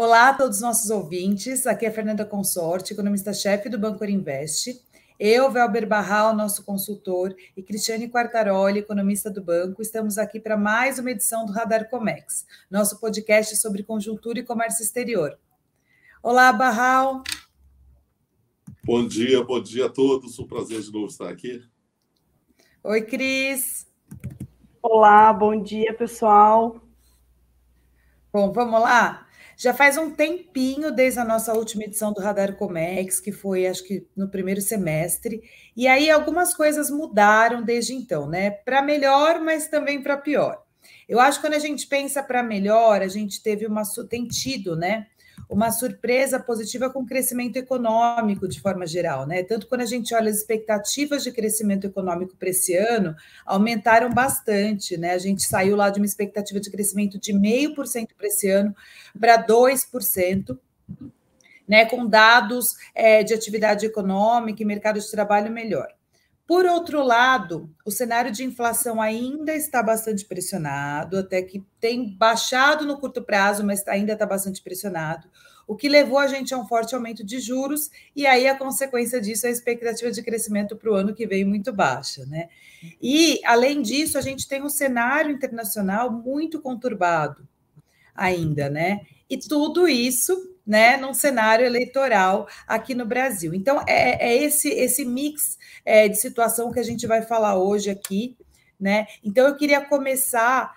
Olá a todos os nossos ouvintes, aqui é Fernanda Consorte, economista-chefe do Banco Orinvest. Eu, Velber Barral, nosso consultor, e Cristiane Quartaroli, economista do banco, estamos aqui para mais uma edição do Radar Comex, nosso podcast sobre conjuntura e comércio exterior. Olá, Barral. Bom dia a todos, um prazer de novo estar aqui. Oi, Cris. Olá, bom dia, pessoal. Bom, vamos lá? Já faz um tempinho desde a nossa última edição do Radar Comex, que foi, acho que, no primeiro semestre, e aí algumas coisas mudaram desde então, né? Para melhor, mas também para pior. Eu acho que quando a gente pensa para melhor, a gente tem tido, né? Uma surpresa positiva com o crescimento econômico de forma geral, né? Tanto quando a gente olha as expectativas de crescimento econômico para esse ano, aumentaram bastante, né? A gente saiu lá de uma expectativa de crescimento de 0,5% para esse ano para 2%, né? Com dados de atividade econômica e mercado de trabalho melhor. Por outro lado, o cenário de inflação ainda está bastante pressionado, até que tem baixado no curto prazo, mas ainda está bastante pressionado, o que levou a gente a um forte aumento de juros, e aí a consequência disso é a expectativa de crescimento para o ano que vem muito baixa, né? E, além disso, a gente tem um cenário internacional muito conturbado ainda, né? E tudo isso, né, num cenário eleitoral aqui no Brasil. Então, é esse mix de situação que a gente vai falar hoje aqui, né? Então, eu queria começar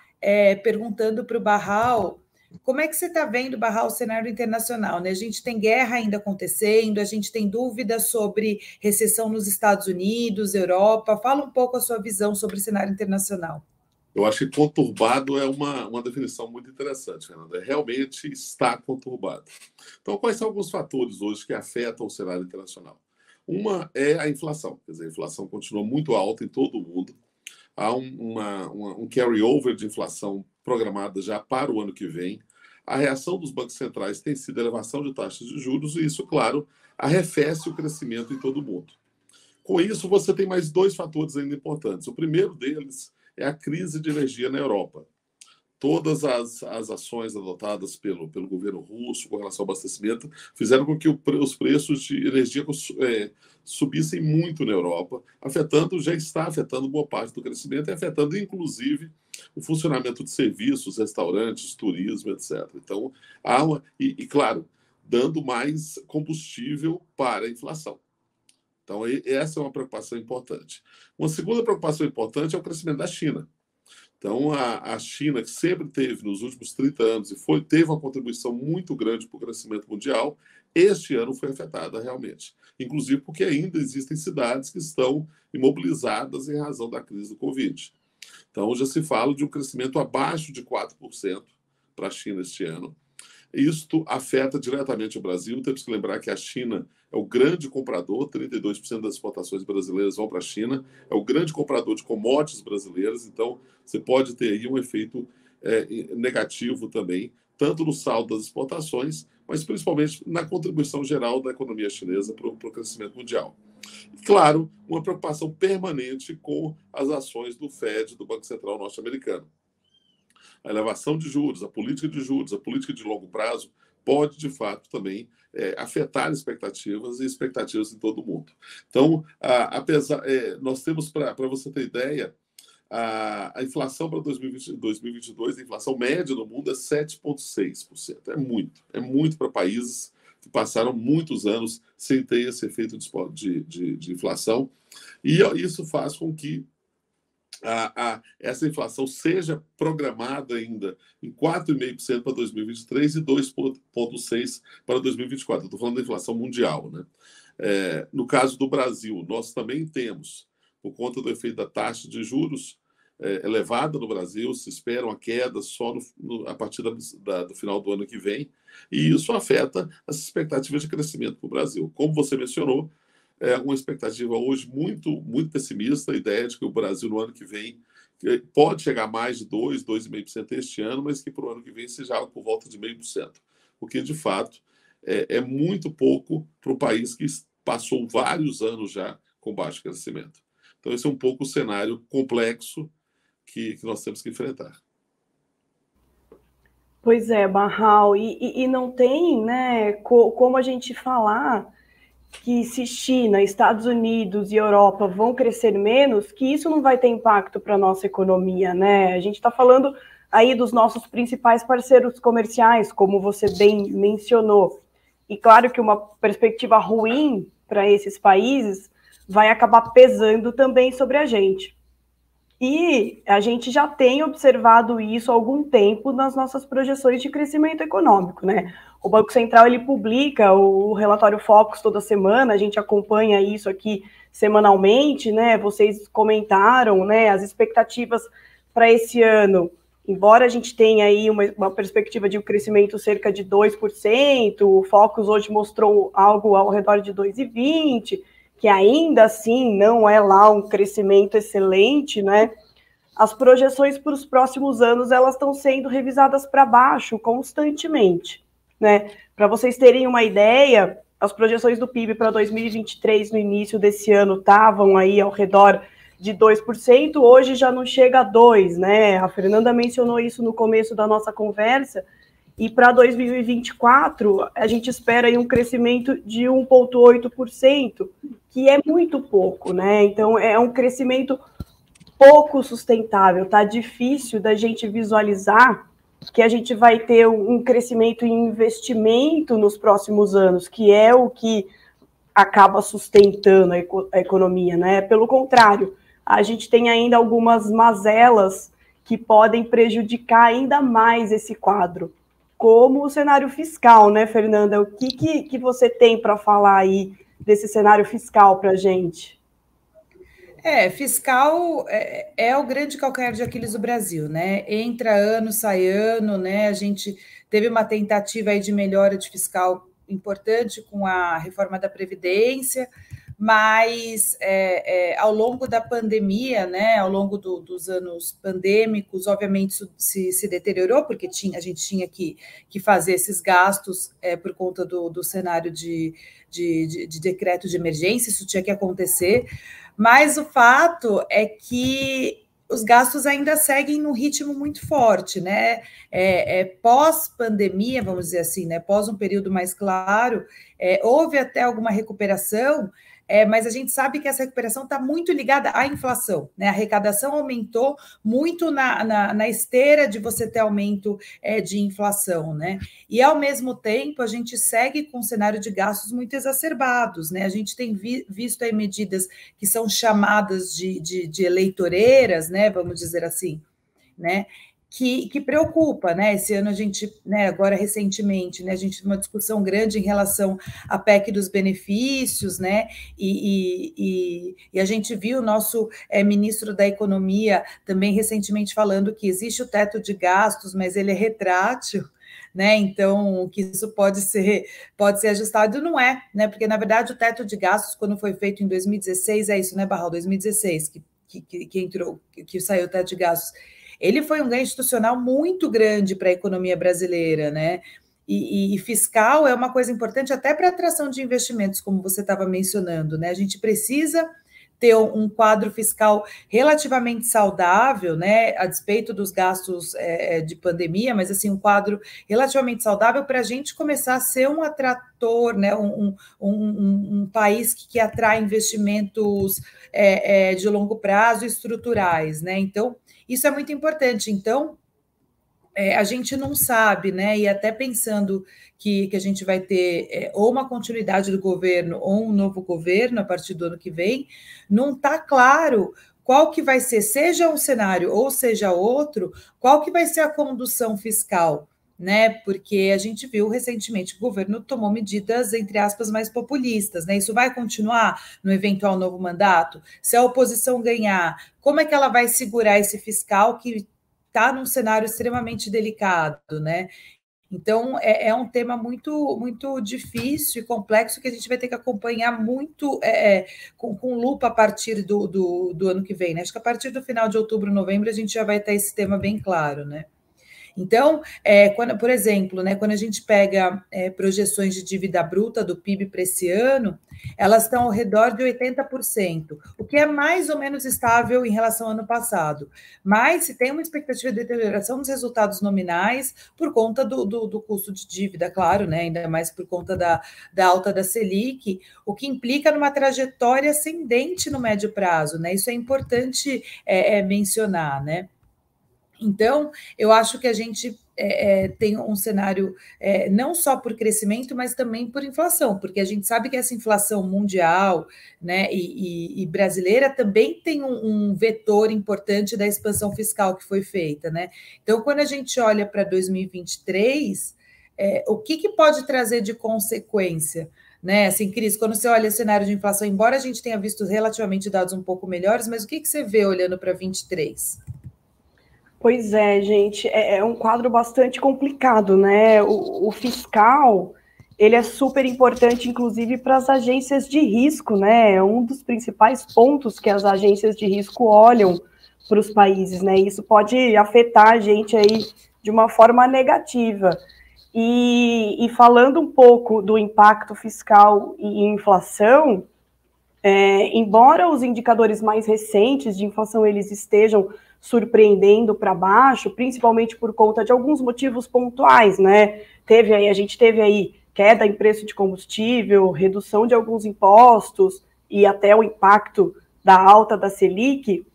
perguntando para o Barral, como é que você está vendo, Barral, o cenário internacional, né? A gente tem guerra ainda acontecendo, a gente tem dúvidas sobre recessão nos Estados Unidos, Europa. Fala um pouco a sua visão sobre o cenário internacional. Eu acho que conturbado é uma definição muito interessante, Fernanda. Realmente está conturbado. Então, quais são alguns fatores hoje que afetam o cenário internacional? Uma é a inflação. Quer dizer, a inflação continua muito alta em todo o mundo. Há um carry-over de inflação programada já para o ano que vem. A reação dos bancos centrais tem sido a elevação de taxas de juros e isso, claro, arrefece o crescimento em todo o mundo. Com isso, você tem mais dois fatores ainda importantes. O primeiro deles é a crise de energia na Europa. Todas as ações adotadas pelo governo russo com relação ao abastecimento fizeram com que os preços de energia subissem muito na Europa, já está afetando boa parte do crescimento e afetando, inclusive, o funcionamento de serviços, restaurantes, turismo, etc. Então, claro, dando mais combustível para a inflação. Então, essa é uma preocupação importante. Uma segunda preocupação importante é o crescimento da China. Então, a China, que sempre teve nos últimos 30 anos e teve uma contribuição muito grande para o crescimento mundial, este ano foi afetada realmente. Inclusive porque ainda existem cidades que estão imobilizadas em razão da crise do Covid. Então, já se fala de um crescimento abaixo de 4% para a China este ano. Isto afeta diretamente o Brasil. Temos que lembrar que a China é o grande comprador, 32% das exportações brasileiras vão para a China, é o grande comprador de commodities brasileiras, então você pode ter aí um efeito negativo também, tanto no saldo das exportações, mas principalmente na contribuição geral da economia chinesa para o crescimento mundial. E, claro, uma preocupação permanente com as ações do Fed, do Banco Central norte-americano. A elevação de juros, a política de juros, a política de longo prazo pode, de fato, também afetar expectativas em todo o mundo. Então, nós temos, para você ter ideia, a inflação para 2022, a inflação média no mundo é 7,6%. É muito para países que passaram muitos anos sem ter esse efeito de inflação. E isso faz com que essa inflação seja programada ainda em 4,5% para 2023 e 2,6% para 2024. Estou falando da inflação mundial, né? No caso do Brasil, nós também temos, por conta do efeito da taxa de juros elevada no Brasil, se espera uma queda só a partir do final do ano que vem, e isso afeta as expectativas de crescimento para o Brasil. Como você mencionou, uma expectativa hoje muito, muito pessimista, a ideia de que o Brasil no ano que vem pode chegar a mais de 2,5% este ano, mas que para o ano que vem seja algo por volta de 0,5%, porque de fato é muito pouco para um país que passou vários anos já com baixo crescimento. Então esse é um pouco o cenário complexo que nós temos que enfrentar. Pois é, Barral, e não tem, né, como a gente falar que se China, Estados Unidos e Europa vão crescer menos, que isso não vai ter impacto para a nossa economia, né? A gente está falando aí dos nossos principais parceiros comerciais, como você bem mencionou. E claro que uma perspectiva ruim para esses países vai acabar pesando também sobre a gente. E a gente já tem observado isso há algum tempo nas nossas projeções de crescimento econômico, né? O Banco Central ele publica o relatório Focus toda semana, a gente acompanha isso aqui semanalmente, né? Vocês comentaram, né? As expectativas para esse ano, embora a gente tenha aí uma perspectiva de um crescimento cerca de 2%, o Focus hoje mostrou algo ao redor de 2,20%, que ainda assim não é lá um crescimento excelente, né? As projeções para os próximos anos elas estão sendo revisadas para baixo constantemente, né? Para vocês terem uma ideia, as projeções do PIB para 2023 no início desse ano estavam aí ao redor de 2%, hoje já não chega a 2%, né? A Fernanda mencionou isso no começo da nossa conversa. E para 2024, a gente espera aí um crescimento de 1,8%, que é muito pouco, né? Então, é um crescimento pouco sustentável, tá difícil da gente visualizar que a gente vai ter um crescimento em investimento nos próximos anos, que é o que acaba sustentando a economia, né? Pelo contrário, a gente tem ainda algumas mazelas que podem prejudicar ainda mais esse quadro, como o cenário fiscal, né, Fernanda? O que você tem para falar aí desse cenário fiscal para a gente? Fiscal é o grande calcanhar de Aquiles do Brasil, né? Entra ano, sai ano, né? A gente teve uma tentativa aí de melhora de fiscal importante com a reforma da Previdência, mas ao longo da pandemia, né, ao longo dos anos pandêmicos, obviamente isso se deteriorou, porque a gente tinha que fazer esses gastos por conta do cenário de decreto de emergência, isso tinha que acontecer, mas o fato é que os gastos ainda seguem num ritmo muito forte, né? Pós-pandemia, vamos dizer assim, né? Pós um período mais claro, houve até alguma recuperação, mas a gente sabe que essa recuperação está muito ligada à inflação, né? A arrecadação aumentou muito na esteira de você ter aumento de inflação, né? E, ao mesmo tempo, a gente segue com um cenário de gastos muito exacerbados, né? A gente tem visto aí medidas que são chamadas de eleitoreiras, né? Vamos dizer assim, né? Que preocupa, né? Esse ano a gente, né, agora recentemente, né, a gente teve uma discussão grande em relação à PEC dos benefícios, né? E a gente viu o nosso ministro da Economia também recentemente falando que existe o teto de gastos, mas ele é retrátil, né? Então, que isso pode ser ajustado, não é, né? Porque, na verdade, o teto de gastos, quando foi feito em 2016, é isso, né, Barral? 2016, que entrou, que saiu o teto de gastos. Ele foi um ganho institucional muito grande para a economia brasileira, né? E fiscal é uma coisa importante até para a atração de investimentos, como você estava mencionando, né? A gente precisa ter um quadro fiscal relativamente saudável, né, a despeito dos gastos de pandemia, mas assim, um quadro relativamente saudável para a gente começar a ser um atrator, né, um país que atrai investimentos de longo prazo estruturais, né? Então, isso é muito importante. Então, a gente não sabe, né? E até pensando que a gente vai ter ou uma continuidade do governo ou um novo governo a partir do ano que vem, não está claro qual que vai ser, seja um cenário ou seja outro, qual que vai ser a condução fiscal, né? Porque a gente viu recentemente que o governo tomou medidas, entre aspas, mais populistas, né? Isso vai continuar no eventual novo mandato? Se a oposição ganhar, como é que ela vai segurar esse fiscal que está num cenário extremamente delicado, né? Então, um tema muito, muito difícil e complexo que a gente vai ter que acompanhar muito com lupa a partir do ano que vem, né? Acho que a partir do final de outubro, novembro, a gente já vai ter esse tema bem claro, né? Então, quando, por exemplo, né, quando a gente pega projeções de dívida bruta do PIB para esse ano, elas estão ao redor de 80%, o que é mais ou menos estável em relação ao ano passado. Mas se tem uma expectativa de deterioração dos resultados nominais por conta do custo de dívida, claro, né, ainda mais por conta da alta da Selic, o que implica numa trajetória ascendente no médio prazo, né? Isso é importante mencionar, né? Então, eu acho que a gente tem um cenário não só por crescimento, mas também por inflação, porque a gente sabe que essa inflação mundial, né, e brasileira também tem um vetor importante da expansão fiscal que foi feita, né? Então, quando a gente olha para 2023, o que pode trazer de consequência? Né, assim, Cris, quando você olha o cenário de inflação, embora a gente tenha visto relativamente dados um pouco melhores, mas o que você vê olhando para 23? Pois é, gente, é um quadro bastante complicado, né? O fiscal, ele é super importante, inclusive, para as agências de risco, né? É um dos principais pontos que as agências de risco olham para os países, né? Isso pode afetar a gente aí de uma forma negativa. E falando um pouco do impacto fiscal e inflação, embora os indicadores mais recentes de inflação eles estejam surpreendendo para baixo, principalmente por conta de alguns motivos pontuais, né? A gente teve aí queda em preço de combustível, redução de alguns impostos e até o impacto da alta da Selic,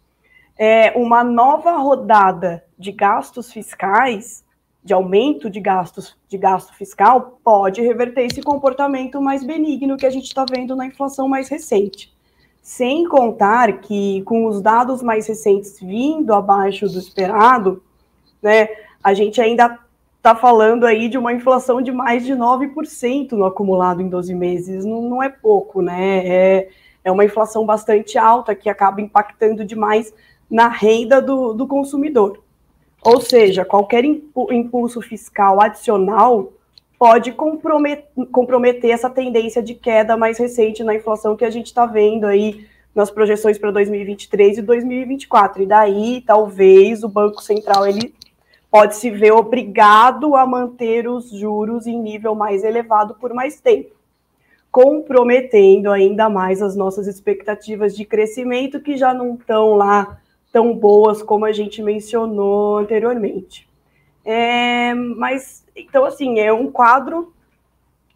uma nova rodada de gastos fiscais, de aumento de gasto fiscal, pode reverter esse comportamento mais benigno que a gente está vendo na inflação mais recente. Sem contar que, com os dados mais recentes vindo abaixo do esperado, né, a gente ainda está falando aí de uma inflação de mais de 9% no acumulado em 12 meses. Não é pouco, né? É uma inflação bastante alta que acaba impactando demais na renda do consumidor. Ou seja, qualquer impulso fiscal adicional pode comprometer essa tendência de queda mais recente na inflação que a gente está vendo aí nas projeções para 2023 e 2024. E daí, talvez, o Banco Central ele pode se ver obrigado a manter os juros em nível mais elevado por mais tempo, comprometendo ainda mais as nossas expectativas de crescimento, que já não estão lá tão boas como a gente mencionou anteriormente. Mas, então, assim, é um quadro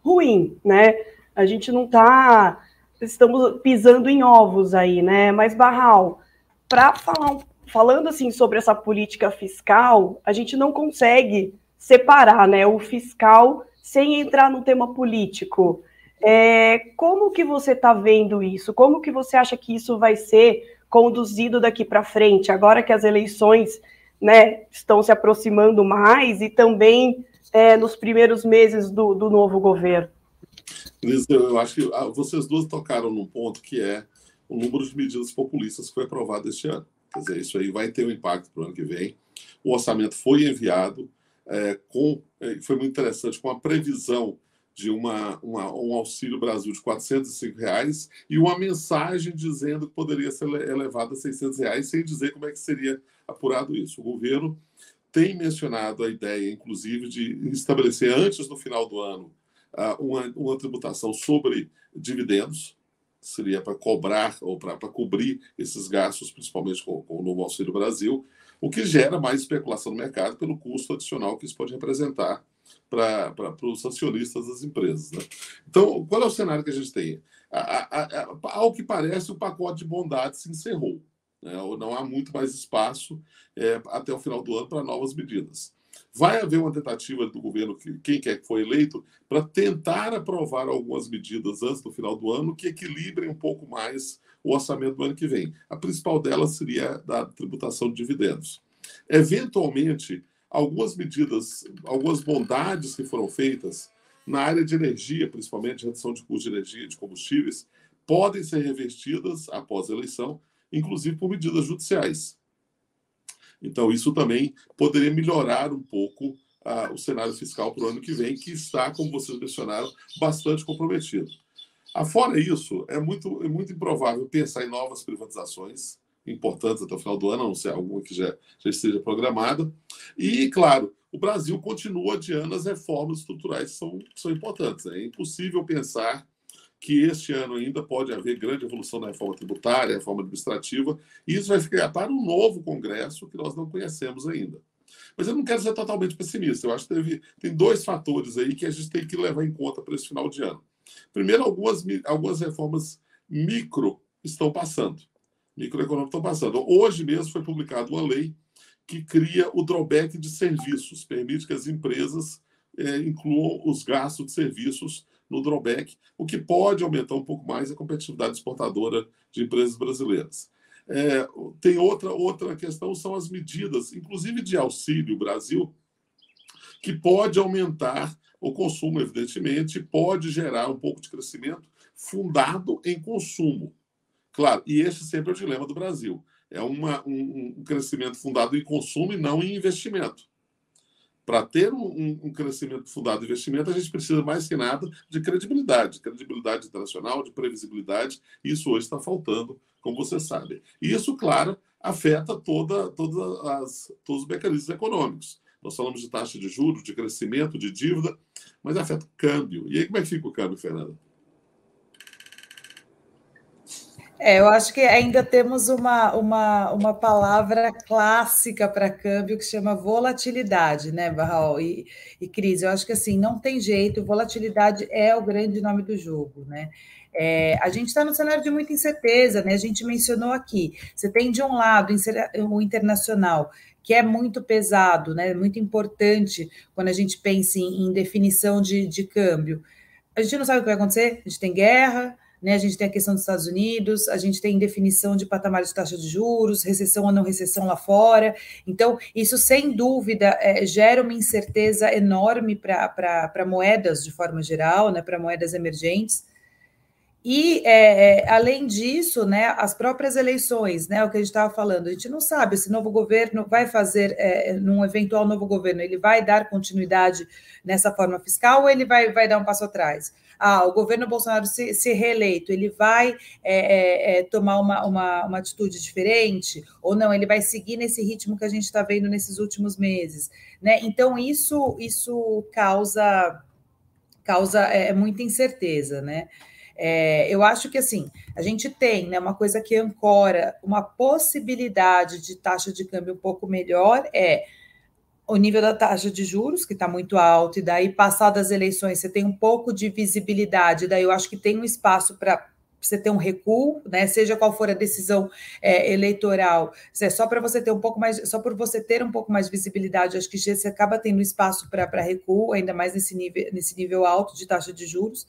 ruim, né? A gente não está... Estamos pisando em ovos aí, né? Mas, Barral, falando assim sobre essa política fiscal, a gente não consegue separar, né, o fiscal sem entrar no tema político. Como que você está vendo isso? Como que você acha que isso vai ser conduzido daqui para frente, agora que as eleições, né, estão se aproximando mais e também nos primeiros meses do novo governo? Liz, eu acho que vocês duas tocaram num ponto que é o número de medidas populistas que foi aprovado este ano. Quer dizer, isso aí vai ter um impacto para o ano que vem. O orçamento foi enviado, foi muito interessante, com a previsão de um Auxílio Brasil de R$ 405 e uma mensagem dizendo que poderia ser elevado a R$ 600, sem dizer como é que seria apurado isso. O governo tem mencionado a ideia, inclusive, de estabelecer antes do final do ano uma tributação sobre dividendos, seria para cobrar ou para cobrir esses gastos, principalmente com o novo Auxílio Brasil, o que gera mais especulação no mercado pelo custo adicional que isso pode representar para os acionistas das empresas, né? Então, qual é o cenário que a gente tem? Ao que parece, o pacote de bondade se encerrou, né? Não há muito mais espaço até o final do ano para novas medidas. Vai haver uma tentativa do governo, quem quer que foi eleito, para tentar aprovar algumas medidas antes do final do ano que equilibrem um pouco mais o orçamento do ano que vem. A principal delas seria da tributação de dividendos. Eventualmente, algumas medidas, algumas bondades que foram feitas na área de energia, principalmente redução de custo de energia e de combustíveis, podem ser revertidas após a eleição, inclusive por medidas judiciais. Então, isso também poderia melhorar um pouco o cenário fiscal para o ano que vem, que está, como vocês mencionaram, bastante comprometido. Fora isso, é muito improvável pensar em novas privatizações importantes até o final do ano, a não ser alguma que já esteja programada. E, claro, o Brasil continua adiando as reformas estruturais que são importantes. É impossível pensar que este ano ainda pode haver grande evolução na reforma tributária, reforma administrativa, e isso vai ficar para um novo Congresso que nós não conhecemos ainda. Mas eu não quero ser totalmente pessimista. Eu acho que tem dois fatores aí que a gente tem que levar em conta para esse final de ano. Primeiro, algumas reformas micro estão passando. Microeconômicas estão passando. Hoje mesmo foi publicada uma lei que cria o drawback de serviços, permite que as empresas incluam os gastos de serviços no drawback, o que pode aumentar um pouco mais a competitividade exportadora de empresas brasileiras. Tem outra questão, são as medidas, inclusive de auxílio Brasil, que pode aumentar o consumo, evidentemente, pode gerar um pouco de crescimento fundado em consumo. Claro, e este sempre é o dilema do Brasil. É um crescimento fundado em consumo e não em investimento. Para ter um crescimento fundado em investimento, a gente precisa, mais que nada, de credibilidade internacional, de previsibilidade, e isso hoje está faltando, como você sabe. E isso, claro, afeta todos os mecanismos econômicos. Nós falamos de taxa de juros, de crescimento, de dívida, mas afeta o câmbio. E aí, como é que fica o câmbio, Fernanda? Eu acho que ainda temos uma palavra clássica para câmbio que chama volatilidade, né, Barral e Cris? Eu acho que assim, não tem jeito, volatilidade é o grande nome do jogo, né? A gente está num cenário de muita incerteza, né? A gente mencionou aqui, você tem de um lado o internacional, que é muito pesado, né? Muito importante quando a gente pensa em definição de câmbio. A gente não sabe o que vai acontecer, a gente tem guerra, né? A gente tem a questão dos Estados Unidos, a gente tem definição de patamar de taxa de juros, recessão ou não recessão lá fora. Então, isso, sem dúvida, gera uma incerteza enorme para moedas de forma geral, né? Para moedas emergentes. E, além disso, né, as próprias eleições, né, o que a gente estava falando, a gente não sabe se o novo governo vai fazer, num eventual novo governo, ele vai dar continuidade nessa forma fiscal ou ele vai dar um passo atrás? O governo Bolsonaro se reeleito, ele vai tomar uma atitude diferente ou não? Ele vai seguir nesse ritmo que a gente está vendo nesses últimos meses, né? Então, isso causa muita incerteza, né? Eu acho que, assim, a gente tem, né, uma coisa que ancora uma possibilidade de taxa de câmbio um pouco melhor o nível da taxa de juros, que está muito alto, e daí, passadas as eleições, você tem um pouco de visibilidade, daí eu acho que tem um espaço para você ter um recuo, né? Seja qual for a decisão eleitoral, só para você ter um pouco mais, só por você ter um pouco mais de visibilidade, acho que você acaba tendo espaço para recuo, ainda mais nesse nível alto de taxa de juros.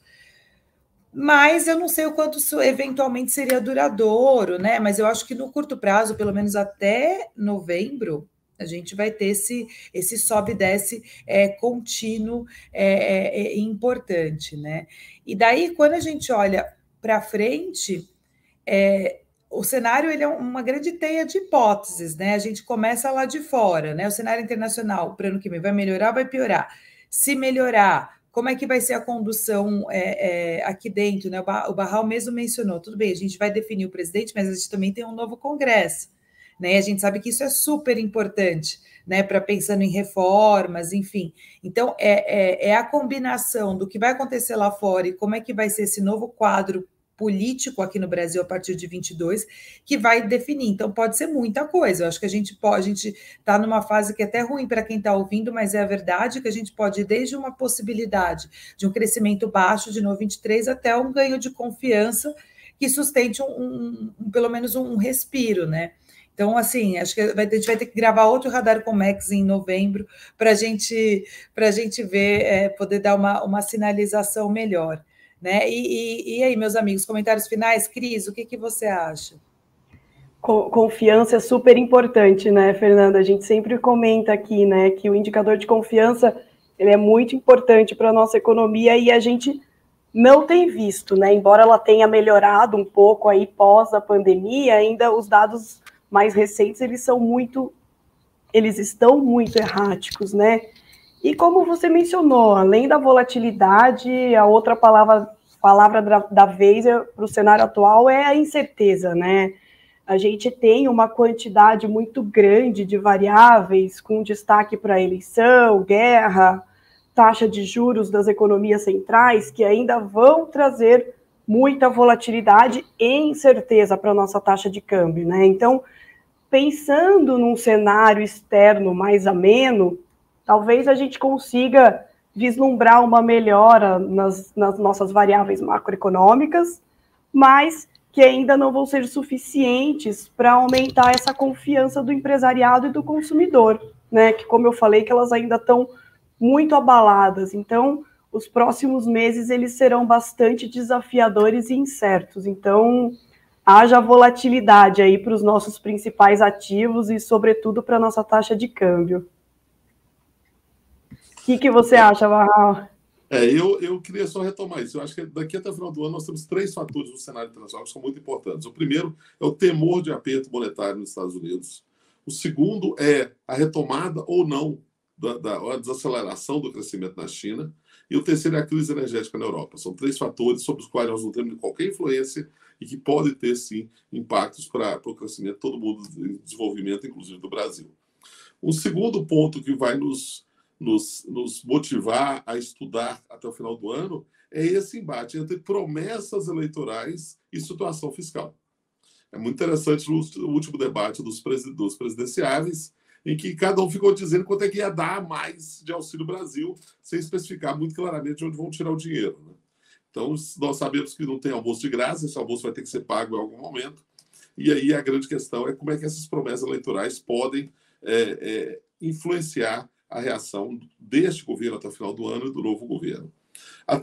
Mas eu não sei o quanto isso eventualmente seria duradouro, né? Mas eu acho que no curto prazo, pelo menos até novembro, a gente vai ter esse sobe e desce contínuo importante, né? E daí, quando a gente olha para frente, o cenário ele é uma grande teia de hipóteses, né? A gente começa lá de fora, né? O cenário internacional para o ano que vem vai melhorar, vai piorar. Se melhorar, como é que vai ser a condução aqui dentro, né? O Barral mesmo mencionou, tudo bem, a gente vai definir o presidente, mas a gente também tem um novo Congresso, né? A gente sabe que isso é super importante, né? Para pensando em reformas, enfim. Então, a combinação do que vai acontecer lá fora e como é que vai ser esse novo quadro político aqui no Brasil a partir de 22, que vai definir. Então, pode ser muita coisa. Eu acho que a gente está numa fase que é até ruim para quem está ouvindo, mas é a verdade que a gente pode ir desde uma possibilidade de um crescimento baixo de novo 23 até um ganho de confiança que sustente pelo menos um respiro, né? Então, assim, acho que a gente vai ter que gravar outro Radar Comex em novembro para a gente ver, poder dar uma sinalização melhor. Né? E aí, meus amigos, comentários finais? Cris, o que você acha? Confiança é super importante, né, Fernanda? A gente sempre comenta aqui, né, que o indicador de confiança ele é muito importante para a nossa economia e a gente não tem visto, né? Embora ela tenha melhorado um pouco aí pós a pandemia, ainda os dados mais recentes eles estão muito erráticos, né? E como você mencionou, além da volatilidade, a outra palavra da vez para o cenário atual é a incerteza, né? a gente tem uma quantidade muito grande de variáveis, com destaque para eleição, guerra, taxa de juros das economias centrais, que ainda vão trazer muita volatilidade e incerteza para a nossa taxa de câmbio, né? Então, pensando num cenário externo mais ameno, talvez a gente consiga vislumbrar uma melhora nas nossas variáveis macroeconômicas, mas que ainda não vão ser suficientes para aumentar essa confiança do empresariado e do consumidor, né? Que, como eu falei, que elas ainda estão muito abaladas. Então, os próximos meses eles serão bastante desafiadores e incertos. Então, haja volatilidade aí para os nossos principais ativos e, sobretudo, para a nossa taxa de câmbio. O que você acha, Barral? Eu queria só retomar isso. Eu acho que daqui até o final do ano nós temos 3 fatores no cenário internacional que são muito importantes. O primeiro é o temor de aperto monetário nos Estados Unidos. O segundo é a retomada ou não da desaceleração do crescimento na China. E o terceiro é a crise energética na Europa. São 3 fatores sobre os quais nós não temos qualquer influência e que podem ter, sim, impactos para o crescimento de todo mundo, de desenvolvimento, inclusive do Brasil. Um segundo ponto que vai nos motivar a estudar até o final do ano é esse embate entre promessas eleitorais e situação fiscal. É muito interessante o último debate dos presidenciáveis, em que cada um ficou dizendo quanto é que ia dar mais de Auxílio Brasil, sem especificar muito claramente de onde vão tirar o dinheiro, né? Então, nós sabemos que não tem almoço de graça, esse almoço vai ter que ser pago em algum momento, e aí a grande questão é como é que essas promessas eleitorais podem influenciar a reação deste governo até o final do ano e do novo governo. O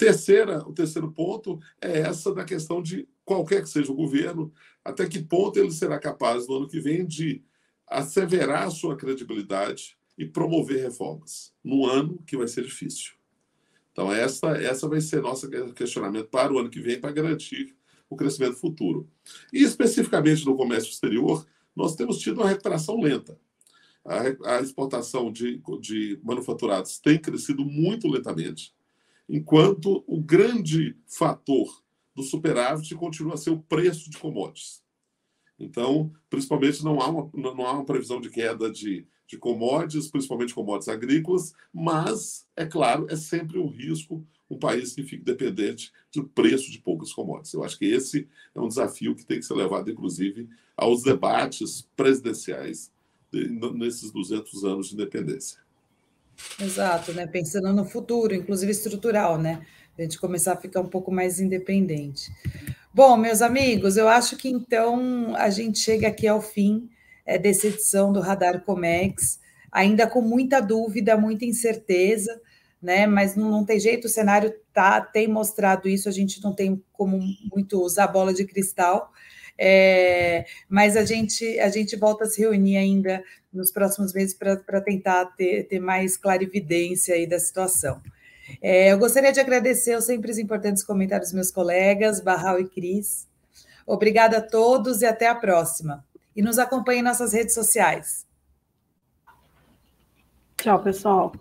terceiro ponto é essa da questão de qualquer que seja o governo, até que ponto ele será capaz, no ano que vem, de asseverar a sua credibilidade e promover reformas, num ano que vai ser difícil. Então, essa vai ser nosso questionamento para o ano que vem, para garantir o crescimento futuro. E, especificamente no comércio exterior, nós temos tido uma recuperação lenta. A exportação de manufaturados tem crescido muito lentamente, enquanto o grande fator do superávit continua a ser o preço de commodities. Então, principalmente, não há uma previsão de queda de commodities, principalmente commodities agrícolas, mas, é claro, é sempre um risco um país que fique dependente do preço de poucas commodities. Eu acho que esse é um desafio que tem que ser levado, inclusive, aos debates presidenciais nesses 200 anos de independência. Exato, né? Pensando no futuro, inclusive estrutural, né? A gente começar a ficar um pouco mais independente. Bom, meus amigos, eu acho que então a gente chega aqui ao fim dessa edição do Radar Comex, ainda com muita dúvida, muita incerteza, né? Mas não tem jeito, o cenário tem mostrado isso, a gente não tem como muito usar bola de cristal, mas a gente volta a se reunir ainda nos próximos meses para tentar ter mais clarividência aí da situação. Eu gostaria de agradecer os sempre importantes comentários dos meus colegas, Barral e Cris. Obrigada a todos e até a próxima. E nos acompanhe em nossas redes sociais. Tchau, pessoal.